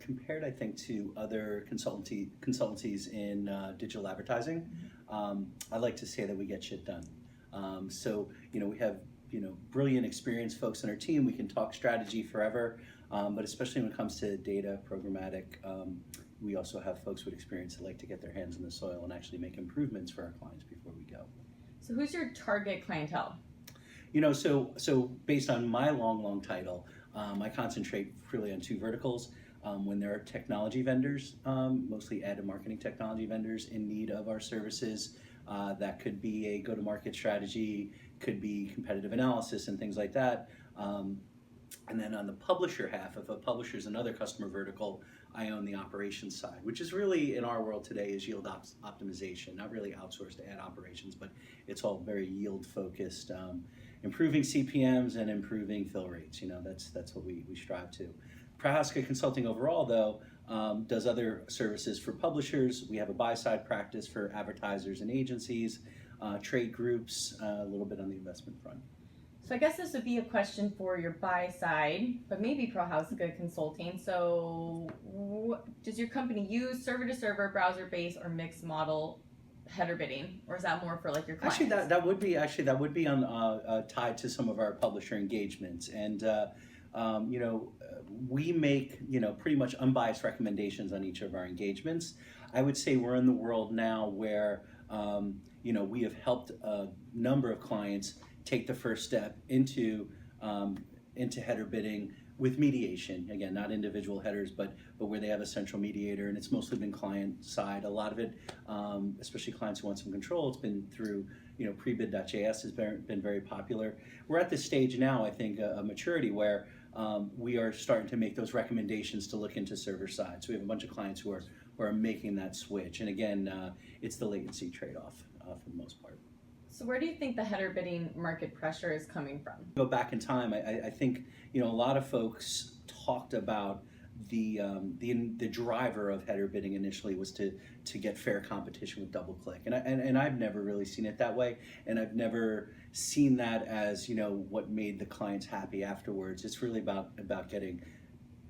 Compared, I think, to other consultancies in digital advertising, I like to say that we get shit done. We have brilliant, experienced folks on our team. We can talk strategy forever, but especially when it comes to data, programmatic, we also have folks with experience that like to get their hands in the soil and actually make improvements for our clients before we go. So who's your target clientele? So based on my long title, I concentrate really on two verticals. When there are technology vendors, mostly ad and marketing technology vendors in need of our services, that could be a go-to-market strategy, could be competitive analysis and things like that. And then on the publisher half, if a publisher is another customer vertical, I own the operations side, which is really in our world today is yield optimization, not really outsourced ad operations, but it's all very yield focused, improving CPMs and improving fill rates. That's what we strive to. Prohaska Consulting overall, though, does other services for publishers. We have a buy-side practice for advertisers and agencies, trade groups, a little bit on the investment front. So I guess this would be a question for your buy side, but maybe Prohaska Consulting. So does your company use server-to-server, browser-based, or mixed model header bidding, or is that more for like your clients? Actually, that would be on tied to some of our publisher engagements, and we make pretty much unbiased recommendations on each of our engagements. I would say we're in the world now where we have helped a number of clients take the first step into header bidding with mediation. Again, not individual headers, but where they have a central mediator, and it's mostly been client side. A lot of it, especially clients who want some control, it's been through prebid.js has been very popular. We're at this stage now, I think, a maturity where we are starting to make those recommendations to look into server side. So we have a bunch of clients who are making that switch, and again, it's the latency trade-off for the most part. So where do you think the header bidding market pressure is coming from? Go back in time, I think a lot of folks talked about the driver of header bidding initially was to get fair competition with DoubleClick, and I've never really seen it that way, and I've never seen that as what made the clients happy afterwards. It's really about getting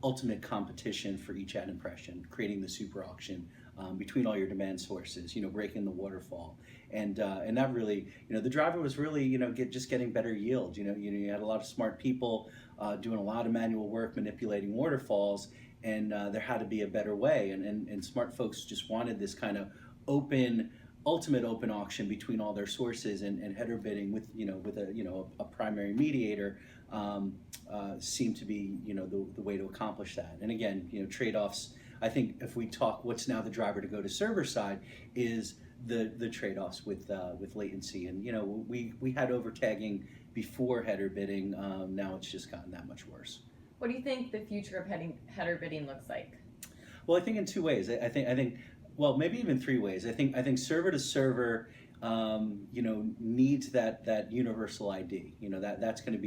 ultimate competition for each ad impression, creating the super auction between all your demand sources, breaking the waterfall, and that really, the driver was really, just getting better yield. You had a lot of smart people doing a lot of manual work, manipulating waterfalls, and there had to be a better way, and smart folks just wanted this kind of ultimate open auction between all their sources, and header bidding with a primary mediator seemed to be the way to accomplish that. And again, trade-offs. I think if we talk what's now the driver to go to server side is the trade-offs with latency, and we had over tagging before header bidding. Now it's just gotten that much worse. What do you think the future of header bidding looks like? Well, I think in two ways. I think well, maybe even three ways. I think server to server needs that universal ID. That's going to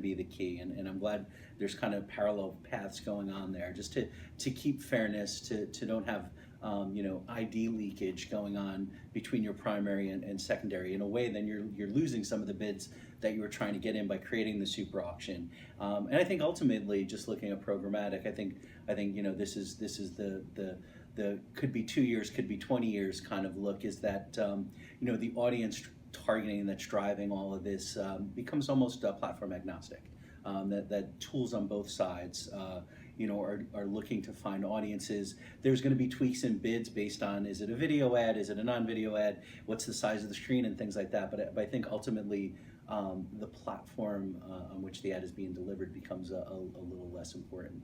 be the key, and I'm glad there's kind of parallel paths going on there, just to keep fairness, to don't have ID leakage going on between your primary and secondary. In a way, then you're losing some of the bids that you were trying to get in by creating the super auction. And I think ultimately, just looking at programmatic, I think this is the could be 2 years, could be 20 years kind of look, is that the audience targeting that's driving all of this becomes almost platform agnostic. That tools on both sides are looking to find audiences. There's going to be tweaks in bids based on, is it a video ad, is it a non-video ad, what's the size of the screen and things like that. But I think ultimately the platform on which the ad is being delivered becomes a little less important.